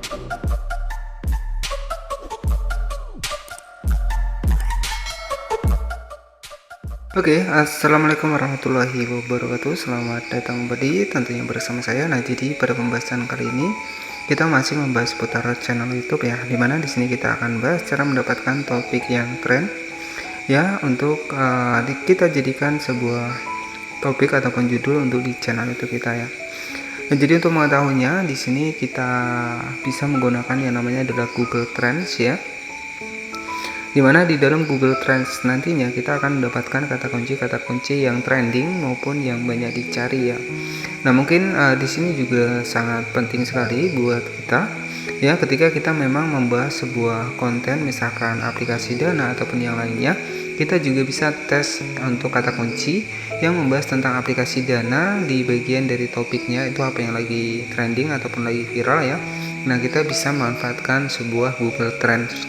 Oke, assalamualaikum warahmatullahi wabarakatuh. Selamat datang kembali tentunya bersama saya. Nah, jadi pada pembahasan kali ini kita masih membahas seputar channel YouTube ya. Dimana di sini kita akan bahas cara mendapatkan topik yang tren ya untuk kita jadikan sebuah topik ataupun judul untuk di channel YouTube kita ya. Nah, jadi untuk mengetahuinya di sini kita bisa menggunakan yang namanya adalah Google Trends ya. Dimana di dalam Google Trends nantinya kita akan mendapatkan kata kunci yang trending maupun yang banyak dicari ya. Nah mungkin di sini juga sangat penting sekali buat kita ya, ketika kita memang membahas sebuah konten misalkan aplikasi Dana ataupun yang lainnya, kita juga bisa tes untuk kata kunci yang membahas tentang aplikasi Dana di bagian dari topiknya itu apa yang lagi trending ataupun lagi viral ya. Nah kita bisa memanfaatkan sebuah Google Trends.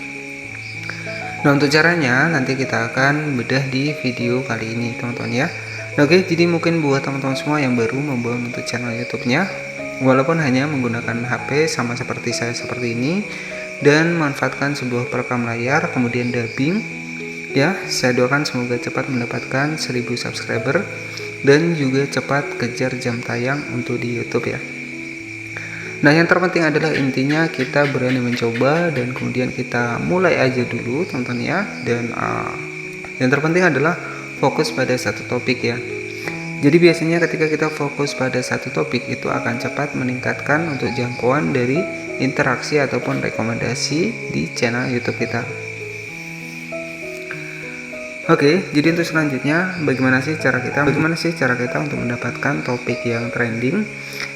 Nah untuk caranya nanti kita akan bedah di video kali ini teman-teman ya. Oke, jadi mungkin buat teman-teman semua yang baru membangun untuk channel YouTube-nya, walaupun hanya menggunakan HP sama seperti saya seperti ini dan manfaatkan sebuah perekam layar kemudian dubbing ya, saya doakan semoga cepat mendapatkan 1000 subscriber dan juga cepat kejar jam tayang untuk di YouTube ya. Nah yang terpenting adalah intinya kita berani mencoba dan kemudian kita mulai aja dulu teman-teman ya. Dan yang terpenting adalah fokus pada satu topik ya. Jadi biasanya ketika kita fokus pada satu topik itu akan cepat meningkatkan untuk jangkauan dari interaksi ataupun rekomendasi di channel YouTube kita. Oke, jadi untuk selanjutnya bagaimana sih cara kita untuk mendapatkan topik yang trending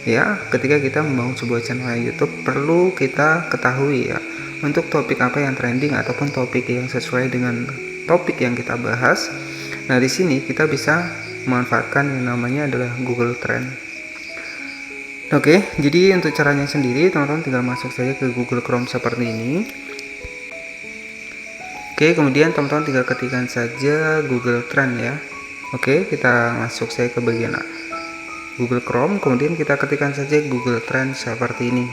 ya. Ketika kita membangun sebuah channel YouTube perlu kita ketahui ya untuk topik apa yang trending ataupun topik yang sesuai dengan topik yang kita bahas. Nah di sini kita bisa memanfaatkan yang namanya adalah Google Trend. Oke, jadi untuk caranya sendiri teman-teman tinggal masuk saja ke Google Chrome seperti ini. Oke, kemudian teman-teman tinggal ketikkan saja Google Trend ya. Oke, kita masuk saya ke bagian Google Chrome, kemudian kita ketikkan saja Google Trend seperti ini.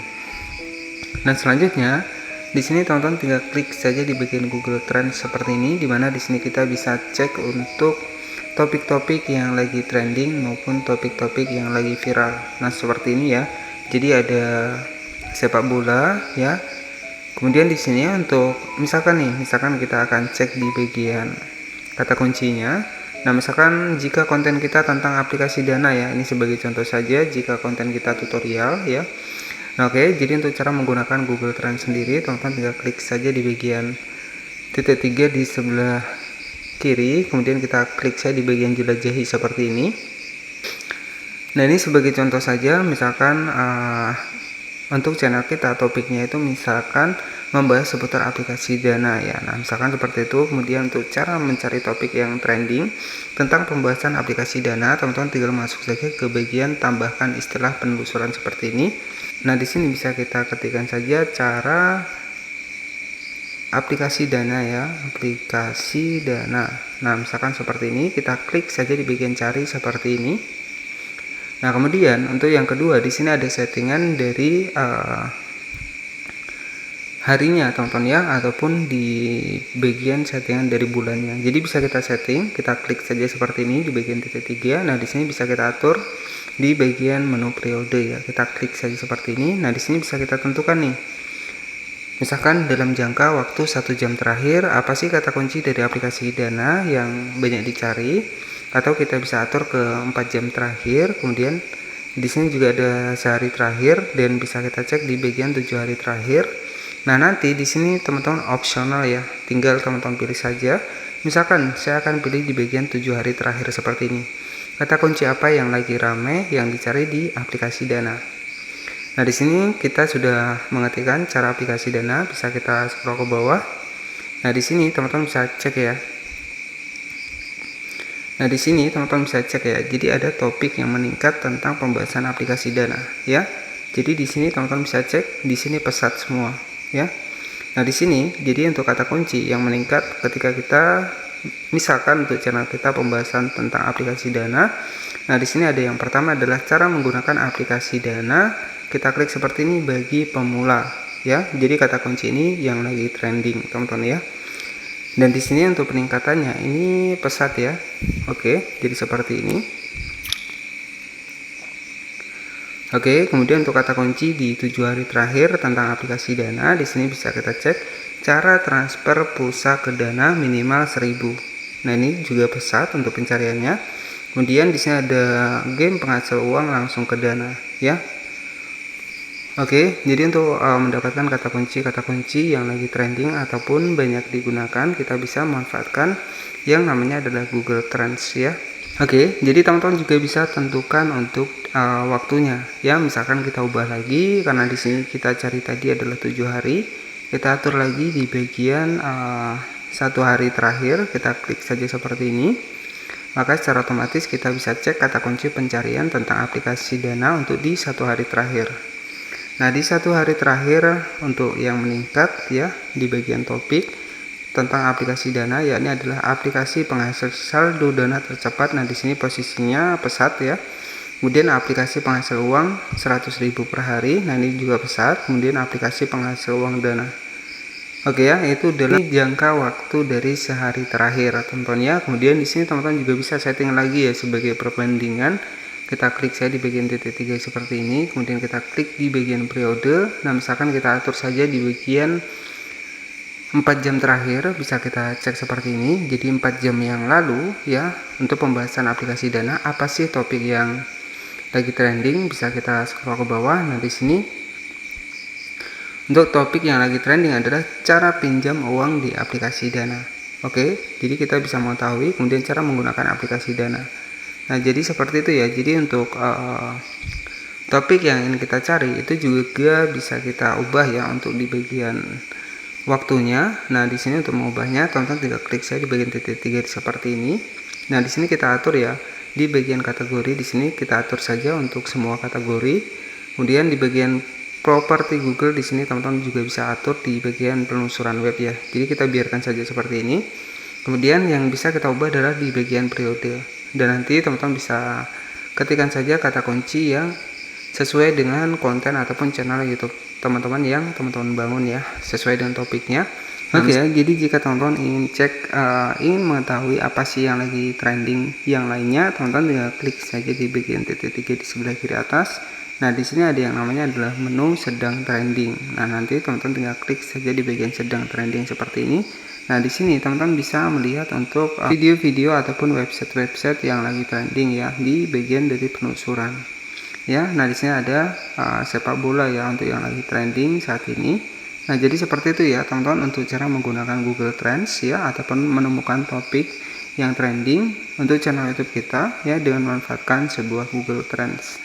Dan selanjutnya di sini teman-teman tinggal klik saja di bagian Google Trend seperti ini, dimana di sini kita bisa cek untuk topik-topik yang lagi trending maupun topik-topik yang lagi viral. Nah seperti ini ya. Jadi ada sepak bola ya. Kemudian di sini untuk misalkan kita akan cek di bagian kata kuncinya. Nah, misalkan jika konten kita tentang aplikasi Dana ya, ini sebagai contoh saja jika konten kita tutorial ya. Nah, oke, jadi untuk cara menggunakan Google Trends sendiri, teman-teman tinggal klik saja di bagian titik 3 di sebelah kiri, kemudian kita klik saja di bagian jelajahi seperti ini. Nah, ini sebagai contoh saja, misalkan untuk channel kita topiknya itu misalkan membahas seputar aplikasi Dana ya. Nah misalkan seperti itu. Kemudian untuk cara mencari topik yang trending tentang pembahasan aplikasi Dana, teman-teman tinggal masuk saja ke bagian tambahkan istilah penelusuran seperti ini. Nah di sini bisa kita ketikkan saja cara aplikasi Dana ya, aplikasi Dana. Nah misalkan seperti ini, kita klik saja di bagian cari seperti ini. Nah kemudian untuk yang kedua di sini ada settingan dari harinya teman-teman ya, ataupun di bagian settingan dari bulannya. Jadi bisa kita setting, kita klik saja seperti ini di bagian titik 3. Nah di sini bisa kita atur di bagian menu periode ya. Kita klik saja seperti ini. Nah di sini bisa kita tentukan nih. Misalkan dalam jangka waktu 1 jam terakhir apa sih kata kunci dari aplikasi Dana yang banyak dicari, atau kita bisa atur ke 4 jam terakhir. Kemudian di sini juga ada sehari terakhir dan bisa kita cek di bagian 7 hari terakhir. Nah nanti di sini teman-teman opsional ya, tinggal teman-teman pilih saja. Misalkan saya akan pilih di bagian 7 hari terakhir seperti ini, kata kunci apa yang lagi rame yang dicari di aplikasi Dana. Nah di sini kita sudah mengetikkan cara aplikasi Dana, bisa kita scroll ke bawah. Nah di sini teman-teman bisa cek ya. Nah di sini teman-teman bisa cek ya. Jadi ada topik yang meningkat tentang pembahasan aplikasi Dana ya. Jadi di sini teman-teman bisa cek, di sini pesat semua ya. Nah di sini jadi untuk kata kunci yang meningkat ketika kita misalkan untuk channel kita pembahasan tentang aplikasi Dana. Nah di sini ada yang pertama adalah cara menggunakan aplikasi Dana. Kita klik seperti ini bagi pemula. ya. Jadi kata kunci ini yang lagi trending teman-teman ya. Dan di sini untuk peningkatannya ini pesat ya. Oke, jadi seperti ini. Oke, kemudian untuk kata kunci di 7 hari terakhir tentang aplikasi Dana, di sini bisa kita cek cara transfer pulsa ke Dana minimal 1000. Nah, ini juga pesat untuk pencariannya. Kemudian di sini ada game penghasil uang langsung ke Dana, ya. Oke, jadi untuk mendapatkan kata kunci yang lagi trending ataupun banyak digunakan, kita bisa memanfaatkan yang namanya adalah Google Trends ya. Oke, jadi teman-teman juga bisa tentukan untuk waktunya ya. Misalkan kita ubah lagi karena di sini kita cari tadi adalah 7 hari, kita atur lagi di bagian 1 hari terakhir, kita klik saja seperti ini. Maka secara otomatis kita bisa cek kata kunci pencarian tentang aplikasi Dana untuk di 1 hari terakhir. Nah, di 1 hari terakhir untuk yang meningkat ya di bagian topik tentang aplikasi Dana, yakni adalah aplikasi penghasil saldo Dana tercepat. Nah, di sini posisinya pesat ya. Kemudian aplikasi penghasil uang 100.000 per hari. Nah, ini juga pesat. Kemudian aplikasi penghasil uang Dana. Oke ya, itu adalah jangka waktu dari sehari terakhir teman-teman ya. Kemudian di sini teman-teman juga bisa setting lagi ya sebagai perbandingan. Kita klik saya di bagian titik 3 seperti ini. Kemudian kita klik di bagian periode. Nah, misalkan kita atur saja di bagian 4 jam terakhir, bisa kita cek seperti ini. Jadi 4 jam yang lalu ya, untuk pembahasan aplikasi Dana, apa sih topik yang lagi trending, bisa kita scroll ke bawah. Nah, di sini untuk topik yang lagi trending adalah cara pinjam uang di aplikasi Dana. Oke, jadi kita bisa mengetahui kemudian cara menggunakan aplikasi Dana. Nah, jadi seperti itu ya. Jadi untuk topik yang ingin kita cari itu juga bisa kita ubah ya untuk di bagian waktunya. Nah, di sini untuk mengubahnya teman-teman tinggal klik saya di bagian titik 3 seperti ini. Nah, di sini kita atur ya di bagian kategori. Di sini kita atur saja untuk semua kategori. Kemudian di bagian properti Google, di sini teman-teman juga bisa atur di bagian penelusuran web ya. Jadi kita biarkan saja seperti ini. Kemudian yang bisa kita ubah adalah di bagian periode. Dan nanti teman-teman bisa ketikkan saja kata kunci yang sesuai dengan konten ataupun channel YouTube teman-teman yang teman-teman bangun ya, sesuai dengan topiknya. Oke ya, jadi jika teman-teman ingin cek ingin mengetahui apa sih yang lagi trending yang lainnya, teman-teman tinggal klik saja di bagian titik 3 di sebelah kiri atas. Nah, di sini ada yang namanya adalah menu sedang trending. Nah, nanti teman-teman tinggal klik saja di bagian sedang trending seperti ini. Nah, di sini teman-teman bisa melihat untuk video-video ataupun website-website yang lagi trending ya di bagian dari penelusuran. Ya, nah di sini ada sepak bola ya untuk yang lagi trending saat ini. Nah, jadi seperti itu ya teman-teman untuk cara menggunakan Google Trends ya ataupun menemukan topik yang trending untuk channel YouTube kita ya dengan memanfaatkan sebuah Google Trends.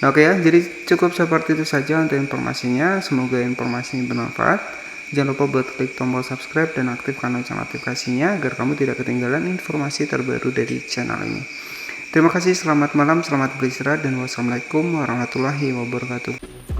Nah, oke ya, jadi cukup seperti itu saja untuk informasinya. Semoga informasi ini bermanfaat. Jangan lupa buat klik tombol subscribe dan aktifkan lonceng notifikasinya agar kamu tidak ketinggalan informasi terbaru dari channel ini. Terima kasih, selamat malam, selamat beristirahat, dan wassalamualaikum warahmatullahi wabarakatuh.